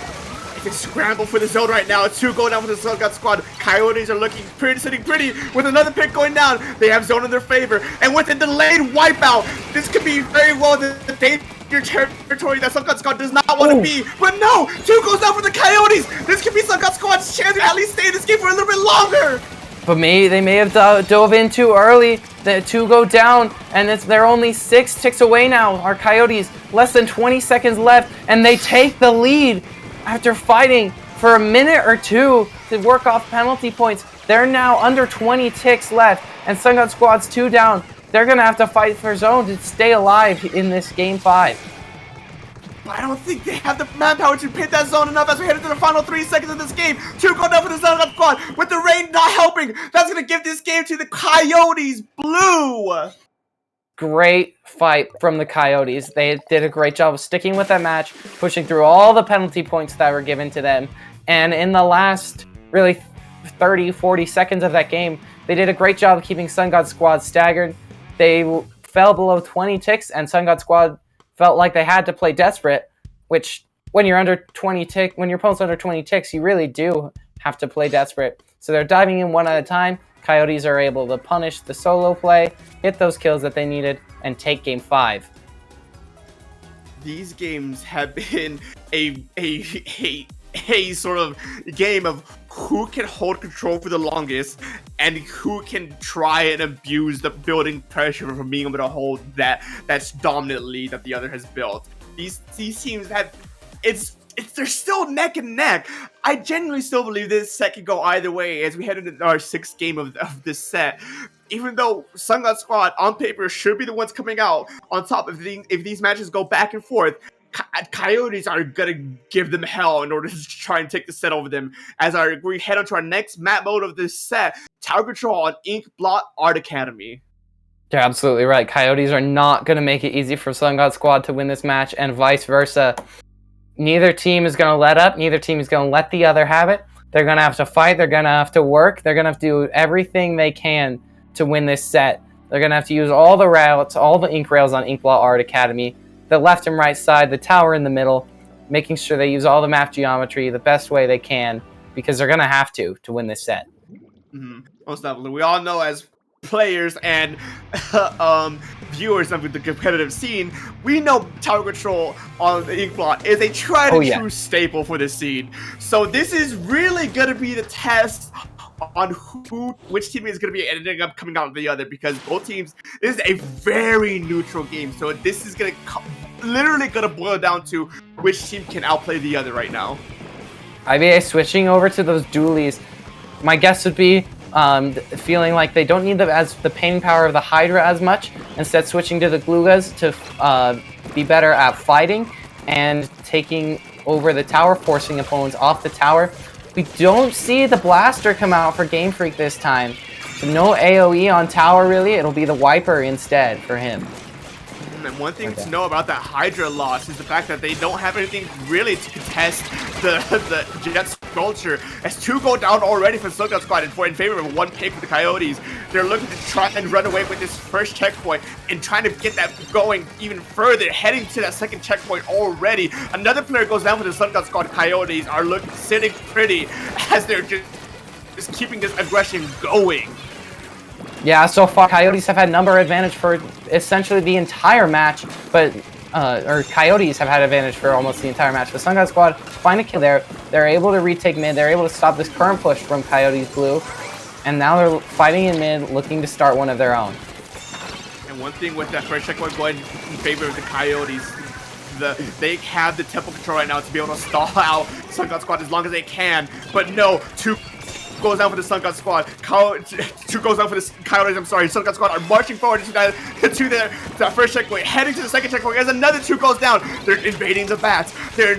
It's a scramble for the zone right now. 2 go down for the Sun God Squad. Coyotes are looking pretty, sitting pretty with another pick going down. They have zone in their favor, and with a delayed wipeout, this could be very well the danger territory that Sun God Squad does not want to be. But no, 2 goes down for the Coyotes. This could be Sun God Squad's chance to at least stay in this game for a little bit longer. But maybe they may have dove in too early. The 2 go down, and they're only 6 ticks away now. Our Coyotes, less than 20 seconds left, and they take the lead after fighting for a minute or 2 to work off penalty points. They're now under 20 ticks left, and Sun God Squad's 2 down. They're going to have to fight for zone to stay alive in this Game 5. But I don't think they have the manpower to pit that zone enough as we head into the final 3 seconds of this game. 2 go down for the Sun God Squad. With the rain not helping, that's going to give this game to the Coyotes Blue. Great fight from the Coyotes. They did a great job of sticking with that match, pushing through all the penalty points that were given to them. And in the last, really, 30, 40 seconds of that game, they did a great job of keeping Sun God Squad staggered. They fell below 20 ticks, and Sun God Squad felt like they had to play desperate, which when you're under 20 tick, when your opponent's under 20 ticks, you really do have to play desperate. So they're diving in one at a time. Coyotes are able to punish the solo play, hit those kills that they needed, and take Game 5. These games have been a sort of game of who can hold control for the longest and who can try and abuse the building pressure from being able to hold that's dominant lead that the other has built. These teams have they're still neck and neck. I genuinely still believe this set could go either way as we head into our 6th game of this set. Even though Sun God Squad on paper should be the ones coming out on top if these matches go back and forth, Coyotes are gonna give them hell in order to try and take the set over them. We head on to our next map mode of this set, Tower Control on Ink Blot Art Academy. You're absolutely right. Coyotes are not going to make it easy for Sun God Squad to win this match, and vice versa. Neither team is going to let up. Neither team is going to let the other have it. They're going to have to fight. They're going to have to work. They're going to have to do everything they can to win this set. They're going to have to use all the routes, all the ink rails on Inkblot Art Academy, the left and right side, the tower in the middle, making sure they use all the map geometry the best way they can, because they're going to have to win this set. Most definitely. We all know as players and viewers of the competitive scene, we know Tower Control on the Inkblot is a tried and true staple for this scene. So this is really going to be the test on which team is going to be ending up coming out of the other, because both teams, this is a very neutral game. So this is going to literally going to boil down to which team can outplay the other right now. IBA switching over to those dualies, my guess would be feeling like they don't need the pain power of the Hydra as much, instead switching to the Glugas to be better at fighting and taking over the tower, forcing opponents off the tower. We don't see the Blaster come out for Game Freak this time. So no AoE on tower really, it'll be the Wiper instead for him. And one thing to know about that Hydra loss is the fact that they don't have anything really to contest the Jet Sculpture, as 2 go down already for Sun God Squad in favor of 1 pick for the Coyotes. They're looking to try and run away with this first checkpoint and trying to get that going even further, heading to that second checkpoint already. Another player goes down for the Sun God Squad. Coyotes are sitting pretty as they're just keeping this aggression going. Yeah, so far Coyotes have had number advantage for essentially the entire match, but Coyotes have had advantage for almost the entire match. But Sun God Squad find a kill there. They're able to retake mid. They're able to stop this current push from Coyotes Blue, and now they're fighting in mid, looking to start one of their own. And one thing with that first checkpoint going in favor of the Coyotes, they have the tempo control right now to be able to stall out Sun God Squad as long as they can. But no, 2 goes down for the Sun God Squad. 2 goes down for the Coyotes. I'm sorry. Sun God Squad are marching forward to that first checkpoint, heading to the second checkpoint as another 2 goes down. They're invading the bats. They're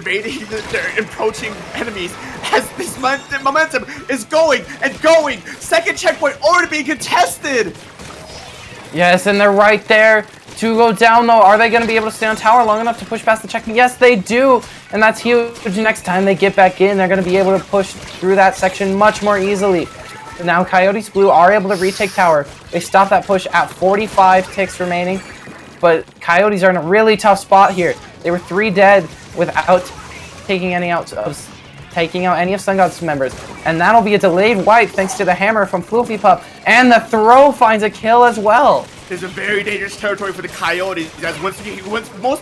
approaching enemies as this momentum is going and going. Second checkpoint already being contested. Yes, and they're right there. 2 go down though. Are they going to be able to stay on tower long enough to push past the checkpoint? Yes, they do. And that's huge. Next time they get back in, they're going to be able to push through that section much more easily. Now Coyotes Blue are able to retake tower. They stop that push at 45 ticks remaining. But Coyotes are in a really tough spot here. They were 3 dead without taking any out any of Sun God's members. And that'll be a delayed wipe thanks to the hammer from Floofy Pup. And the throw finds a kill as well. There's a very dangerous territory for the Coyotes, as most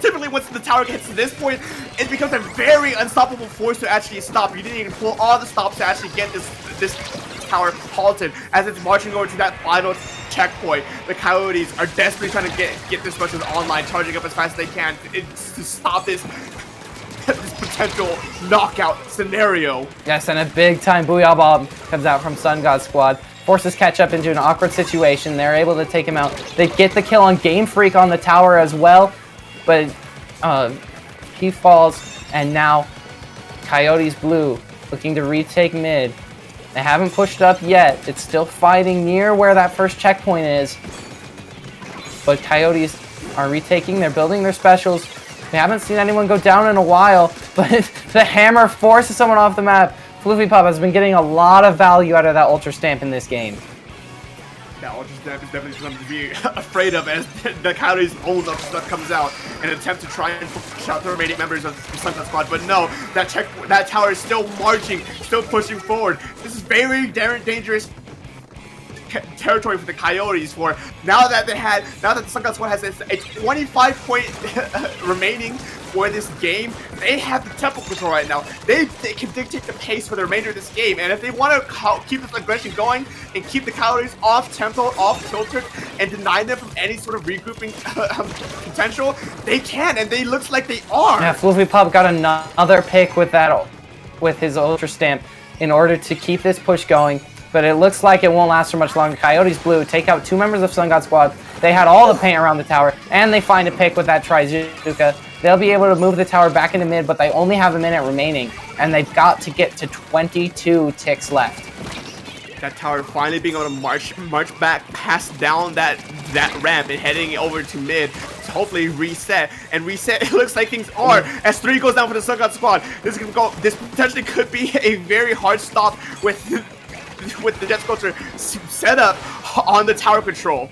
typically once the tower gets to this point, it becomes a very unstoppable force to actually stop. You didn't even pull all the stops to actually get this tower halted as it's marching over to that final checkpoint. The Coyotes are desperately trying to get this rushes online, charging up as fast as they can to stop this potential knockout scenario. Yes, and a big time Booyah Bomb comes out from Sun God Squad. Forces catch up into an awkward situation. They're able to take him out. They get the kill on Game Freak on the tower as well, but he falls, and now Coyotes Blue looking to retake mid. They haven't pushed up yet. It's still fighting near where that first checkpoint is, but Coyotes are retaking. They're building their specials. They haven't seen anyone go down in a while, but the hammer forces someone off the map. Floofy Pup has been getting a lot of value out of that Ultra Stamp in this game. That Ultra Stamp is definitely something to be afraid of as the Coyotes' own Ultra Stamp comes out in an attempt to try and push out the remaining members of the Sun God Squad. But no, that tower is still marching, still pushing forward. This is very dangerous territory for the Coyotes. For now that the Sun God Squad has a 25-point remaining for this game, they have the tempo control right now. They can dictate the pace for the remainder of this game, and if they want to keep this aggression going and keep the Coyotes off tempo, off kilter, and deny them from any sort of regrouping potential, they can, and they looks like they are. Yeah, Floofy Pup got another pick with his Ultra Stamp in order to keep this push going. But it looks like it won't last for much longer. Coyotes Blue take out 2 members of Sun God Squad. They had all the paint around the tower, and they find a pick with that Trizuka. they'll be able to move the tower back into mid, but they only have a minute remaining, and they've got to get to 22 ticks left. That tower finally being able to march back, pass down that ramp and heading over to mid to hopefully reset. And reset, it looks like things are as 3 goes down for the Sun God squad. This potentially could be a very hard stop with the Jet Sculptor set up on the tower control.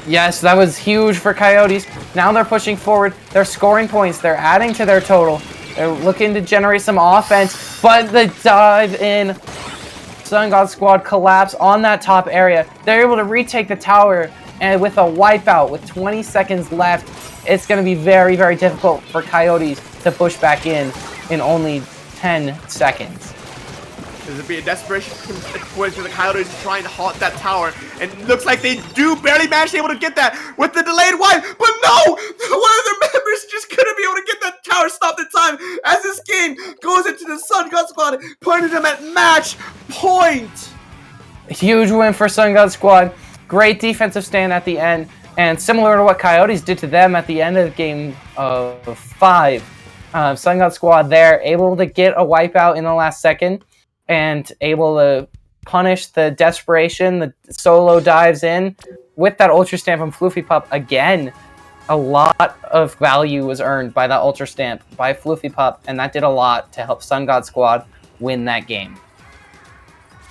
Yes, that was huge for Coyotes. Now they're pushing forward. They're scoring points. They're adding to their total. They're looking to generate some offense, but the dive in Sun God squad collapse on that top area. They're able to retake the tower, and with a wipeout with 20 seconds left, it's going to be very, very difficult for Coyotes to push back in only 10 seconds. This would be a desperation point for the Coyotes trying to halt that tower, and it looks like they do barely manage to be able to get that with the delayed wipe, but no! One of their members just couldn't be able to get that tower stopped in time as this game goes into the Sun God squad, putting them at match point! Huge win for Sun God squad. Great defensive stand at the end, and similar to what Coyotes did to them at the end of game 5, Sun God squad there able to get a wipeout in the last second, and able to punish the desperation, the solo dives in with that Ultra Stamp from Floofy Pup. Again, a lot of value was earned by that Ultra Stamp by Floofy Pup, and that did a lot to help Sun God squad win that game.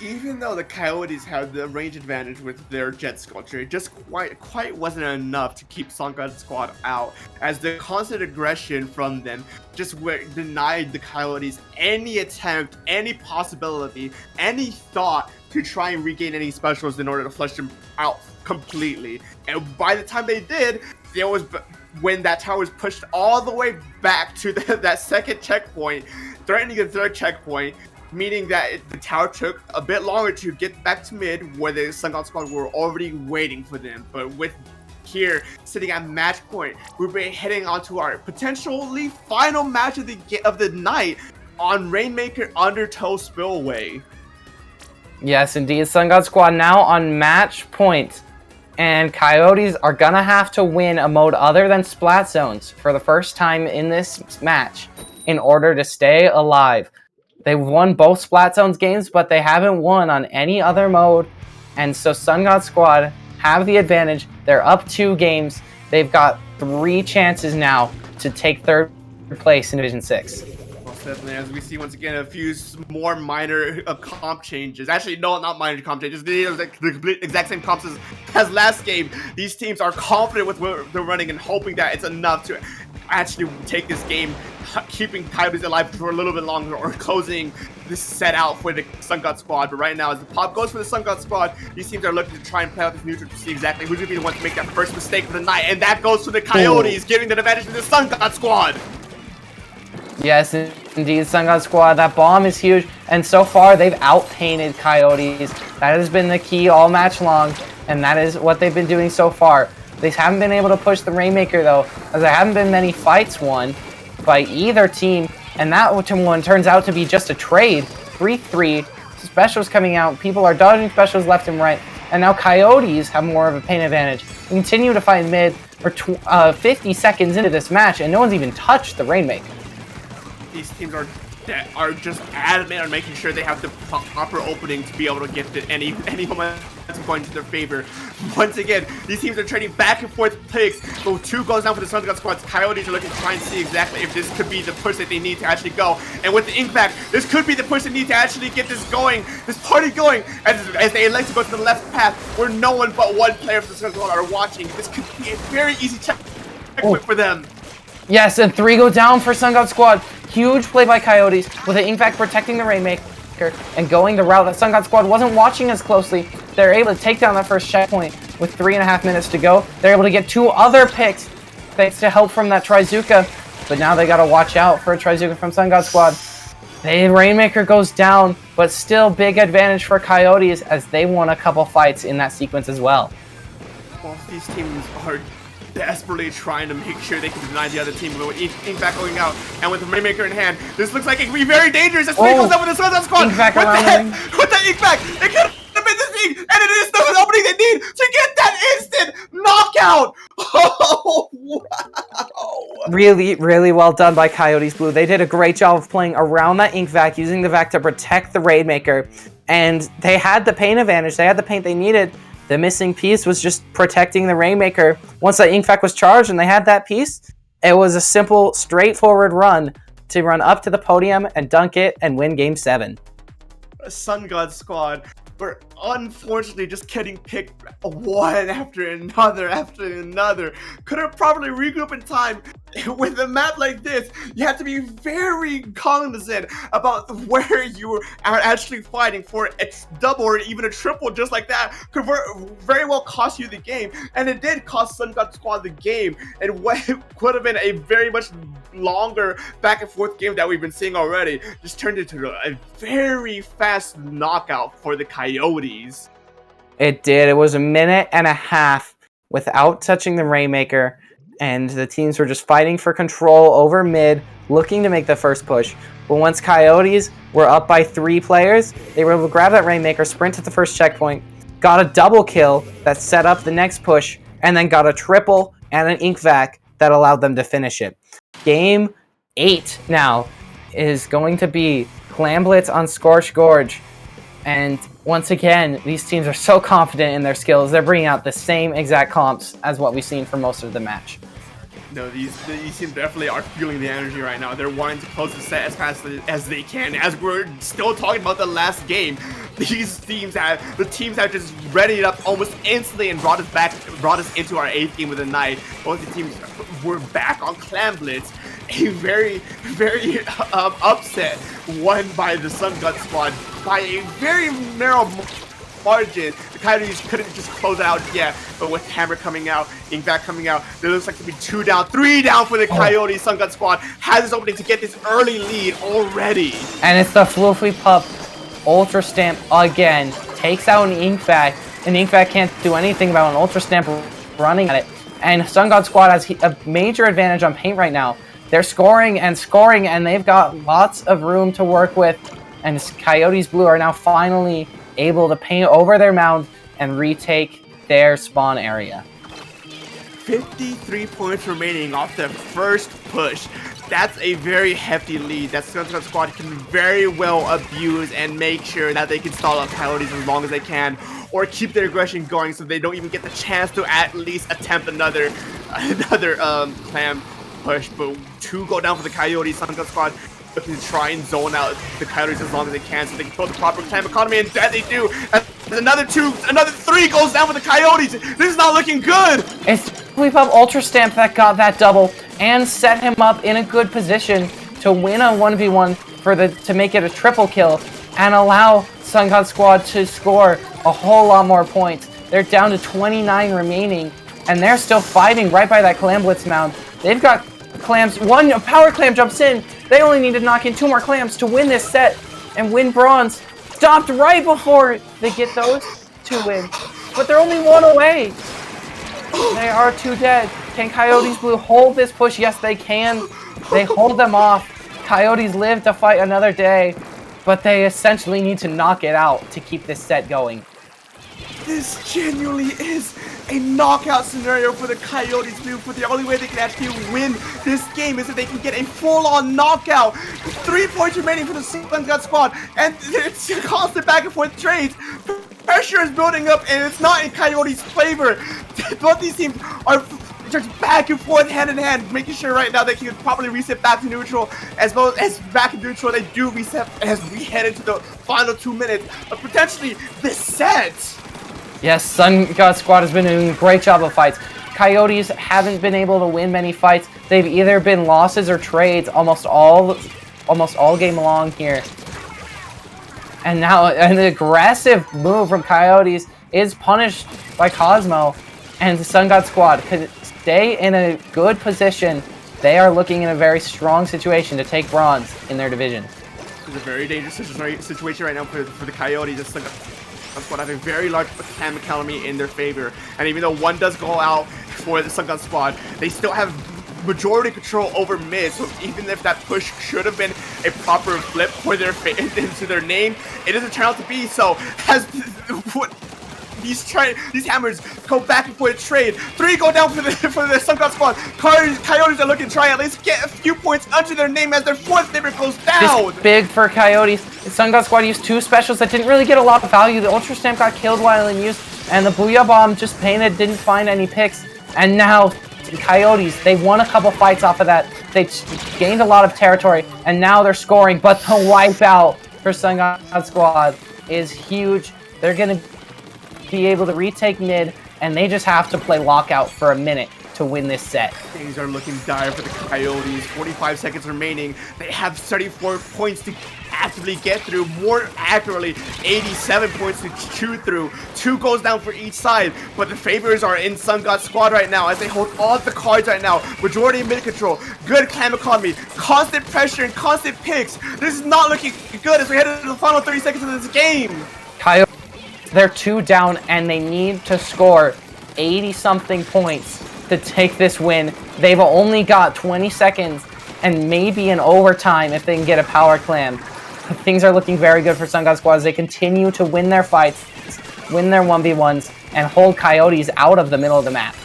Even though the Coyotes had the range advantage with their Jet Sculpture, it just quite wasn't enough to keep Sun God squad out, as the constant aggression from them just denied the Coyotes any attempt, any possibility, any thought to try and regain any specials in order to flush them out completely. And by the time they did, there was when that tower was pushed all the way back to that second checkpoint, threatening the third checkpoint, meaning that the tower took a bit longer to get back to mid, where the Sun God squad were already waiting for them. But with here sitting at match point, we'll be heading on to our potentially final match of the night on Rainmaker Undertow Spillway. Yes, indeed. Sun God squad now on match point, and Coyotes are gonna have to win a mode other than Splat Zones for the first time in this match in order to stay alive. They've won both Splat Zones games, but they haven't won on any other mode. And so Sun God squad have the advantage. They're up 2 games. They've got 3 chances now to take 3rd place in Division 6. Well, definitely, as we see once again a few more minor comp changes. Actually, no, not minor comp changes. They're the complete exact same comps as last game. These teams are confident with what they're running and hoping that it's enough to actually take this game, keeping Coyotes alive for a little bit longer, or closing this set out for the Sun God squad. But right now, as the pop goes for the Sun God squad, these teams are looking to try and play out this neutral to see exactly who's going to be the one to make that first mistake of the night, and that goes to the Coyotes, giving the advantage to the Sun God squad. Yes, indeed, Sun God squad. That bomb is huge, and so far they've outpainted Coyotes. That has been the key all match long, and that is what they've been doing so far. They haven't been able to push the Rainmaker, though, as there haven't been many fights won by either team, and that one turns out to be just a trade. 3-3, specials coming out, people are dodging specials left and right, and now Coyotes have more of a pain advantage. We continue to find mid for 50 seconds into this match, and no one's even touched the Rainmaker. These teams are just adamant on making sure they have the proper opening to be able to get any momentum going to their favor. Once again, these teams are trading back and forth picks. So 2 goes down for the Sun God squad. Coyotes are looking to try and see exactly if this could be the push that they need to actually go. And with the ink back, this could be the push they need to actually get this going, this party going, as they elect to go to the left path where no one but one player from the Sun God squad are watching. This could be a very easy checkpoint for them. Yes, and 3 go down for Sun God squad. Huge play by Coyotes with the Inkvac protecting the Rainmaker and going the route that Sun God squad wasn't watching as closely. They're able to take down that first checkpoint with 3.5 minutes to go. They're able to get 2 other picks thanks to help from that Trizuka, but now they gotta watch out for a Trizuka from Sun God squad. The Rainmaker goes down, but still big advantage for Coyotes as they won a couple fights in that sequence as well. Well, these teams are desperately trying to make sure they can deny the other team, but with Inkvac going out and with the Rainmaker in hand, this looks like it could be very dangerous as 3 goes up with the Sun God squad. Inkvac with that Inkvac, it could have been this thing, and it is the the opening they need to get that instant knockout. Oh, wow. Really, really well done by Coyotes Blue. They did a great job of playing around that Ink Vac, using the Vac to protect the Rainmaker, and they had the paint advantage. They had the paint they needed. The missing piece was just protecting the Rainmaker. Once that Ink Vac was charged and they had that piece, it was a simple, straightforward run to run up to the podium and dunk it and win Game 7. Sun God squad were unfortunately just getting picked one after another. Couldn't properly regroup in time. With a map like this, you have to be very cognizant about where you are actually fighting. For a double or even a triple just like that could very well cost you the game, and it did cost Sun God Squad the game, and what could have been a very much longer back and forth game that we've been seeing already just turned into a very fast knockout for the Coyotes. It did. It was a minute and a half without touching the Rainmaker, and the teams were just fighting for control over mid, looking to make the first push. But once Coyotes were up by 3 players, they were able to grab that Rainmaker, sprint to the first checkpoint, got a double kill that set up the next push, and then got a triple and an Ink Vac that allowed them to finish it. Game 8 now is going to be Clam Blitz on Scorched Gorge. And once again, these teams are so confident in their skills. They're bringing out the same exact comps as what we've seen for most of the match. No, these teams definitely are feeling the energy right now. They're wanting to close the set as fast as they can. As we're still talking about the last game, the teams have just readied up almost instantly and brought us into our 8th game of the night. Both the teams were back on Clam Blitz. A very upset won by the Sun God squad by a very narrow margin. The Coyotes couldn't just close it out yet, but with Hammer coming out, Ink Vac coming out, there looks like to be 2 down, 3 down for the Coyotes. Sun God squad has this opening to get this early lead already. And it's the Floofy Pup Ultra Stamp again. Takes out an Ink Vac, and Ink Vac can't do anything about an Ultra Stamp running at it. And Sun God squad has a major advantage on paint right now. They're scoring, and they've got lots of room to work with. And Coyotes Blue are now finally able to paint over their mound and retake their spawn area. 53 points remaining off the first push. That's a very hefty lead that Sun God squad can very well abuse and make sure that they can stall up Coyotes as long as they can, or keep their aggression going so they don't even get the chance to at least attempt another clam push. But 2 go down for the Coyotes. Sun God squad looking to try and zone out the Coyotes as long as they can so they can throw the proper clam economy, and that they do. And another 3 goes down for the Coyotes. This is not looking good. It's Sweep Up Ultra Stamp that got that double and set him up in a good position to win a 1v1 to make it a triple kill and allow Sun God squad to score a whole lot more points. They're down to 29 remaining, and they're still fighting right by that Clam Blitz mound. They've got clams. One power clam jumps in. They only need to knock in 2 more clams to win this set and win bronze. Stopped right before they get those 2 wins. But they're only 1 away. They are 2 dead. Can Coyotes Blue hold this push? Yes, they can. They hold them off. Coyotes live to fight another day, but they essentially need to knock it out to keep this set going. This genuinely is a knockout scenario for the Coyotes Blue. For the only way they can actually win this game is if they can get a full-on knockout. 3 points remaining for the Sun God squad, and it's constant back and forth trades. Pressure is building up, and it's not in Coyotes' favor. Both these teams are just back and forth, hand in hand, making sure right now they can properly reset back to neutral. As well as back in neutral, they do reset as we head into the final 2 minutes of potentially this set. Yes, Sun God squad has been doing a great job of fights. Coyotes haven't been able to win many fights. They've either been losses or trades almost all game long here. And now an aggressive move from Coyotes is punished by Cosmo, and the Sun God squad could stay in a good position. They are looking in a very strong situation to take bronze in their division. It's a very dangerous situation right now for the Coyotes. The Sun God squad have a very large clam economy in their favor, and even though 1 does go out for the Sun God squad, they still have majority control over mid. So even if that push should have been a proper flip for their into their name, it doesn't turn out to be so. As these hammers go back and forth trade. 3 go down for the Sun God Squad. Coyotes are looking to try at least get a few points under their name as their 4th favorite goes down. This big for Coyotes. The Sun God Squad used 2 specials that didn't really get a lot of value. The Ultra Stamp got killed while in use, and the Booyah Bomb just painted, didn't find any picks. And now Coyotes, they won a couple fights off of that. They gained a lot of territory, and now they're scoring. But the wipeout for Sun God Squad is huge. They're going to be able to retake mid, and they just have to play lockout for a minute to win this set. Things are looking dire for the Coyotes. 45 seconds remaining. They have 34 points to actively get through. More accurately, 87 points to chew through. 2 goes down for each side, but the favors are in Sun God Squad right now as they hold all the cards right now. Majority of mid control, good clam economy, constant pressure and constant picks. This is not looking good as we head into the final 30 seconds of this game. Coyotes, they're 2 down, and they need to score 80-something points to take this win. They've only got 20 seconds and maybe an overtime if they can get a power clam. Things are looking very good for Sun God Squad as they continue to win their fights, win their 1v1s, and hold Coyotes out of the middle of the map.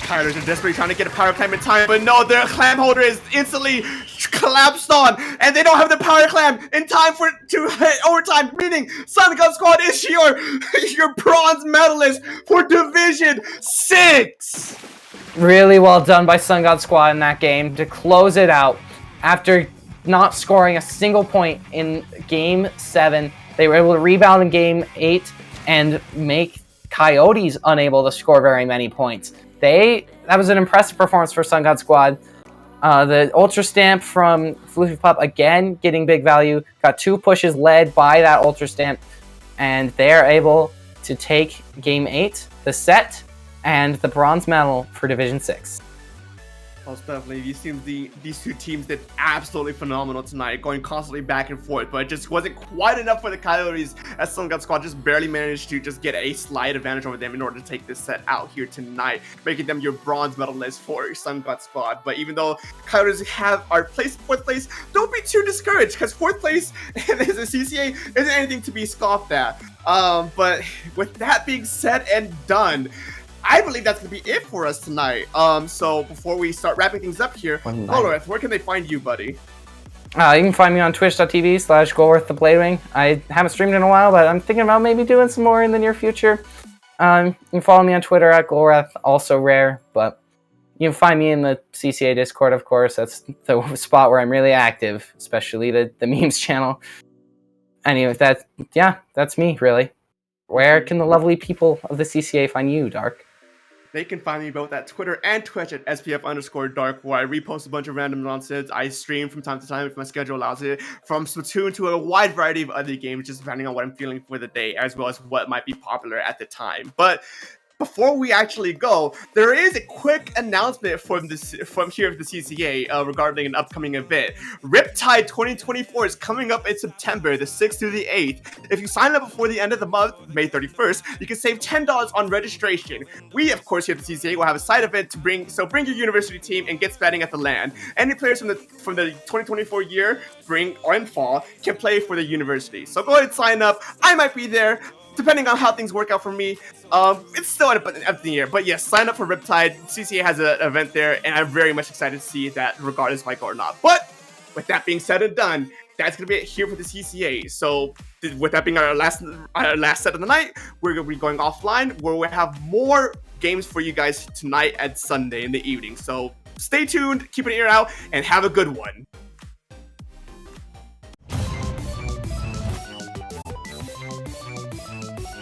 Coyotes are desperately trying to get a power clam in time, but no, their clam holder is instantly collapsed on, and they don't have the power clam in time to hit overtime, meaning Sun God Squad is your bronze medalist for Division 6! Really well done by Sun God Squad in that game to close it out. After not scoring a single point in Game 7, they were able to rebound in Game 8 and make Coyotes unable to score very many points. That was an impressive performance for Sun God Squad. The Ultra Stamp from Floofy Pup, again, getting big value. Got 2 pushes led by that Ultra Stamp, and they're able to take Game 8, the set, and the bronze medal for Division 6. Most definitely, these 2 teams did absolutely phenomenal tonight, going constantly back and forth, but it just wasn't quite enough for the Coyotes as Sun God Squad just barely managed to just get a slight advantage over them in order to take this set out here tonight, making them your bronze medalist for Sun God Squad. But even though Coyotes are placed in 4th place, don't be too discouraged because 4th place as a CCA isn't anything to be scoffed at. But with that being said and done, I believe that's going to be it for us tonight. So before we start wrapping things up here, Goloreth, where can they find you, buddy? You can find me on twitch.tv/GolworthTheBladeWing. I haven't streamed in a while, but I'm thinking about maybe doing some more in the near future. You can follow me on Twitter at Goloreth, also rare, but you can find me in the CCA Discord, of course. That's the spot where I'm really active, especially the memes channel. Anyway, that's me, really. Where can the lovely people of the CCA find you, Dark? They can find me both at Twitter and Twitch at SPF_Dark, where I repost a bunch of random nonsense. I stream from time to time if my schedule allows it, from Splatoon to a wide variety of other games, just depending on what I'm feeling for the day, as well as what might be popular at the time. But before we actually go, there is a quick announcement from here at the CCA regarding an upcoming event. Riptide 2024 is coming up in September, the 6th through the 8th. If you sign up before the end of the month, May 31st, you can save $10 on registration. We, of course, here at the CCA will have a side event to bring your university team and get spatting at the LAN. Any players from the 2024 year, spring or in fall, can play for the university. So go ahead and sign up. I might be there, depending on how things work out for me. It's still at the end of the year, but yes, sign up for Riptide. CCA has an event there, and I'm very much excited to see that, regardless if I go or not. But with that being said and done, that's gonna be it here for the CCA. So with that being our last set of the night, we're gonna be going offline, where we have more games for you guys tonight and Sunday in the evening. So stay tuned, keep an ear out, and have a good one.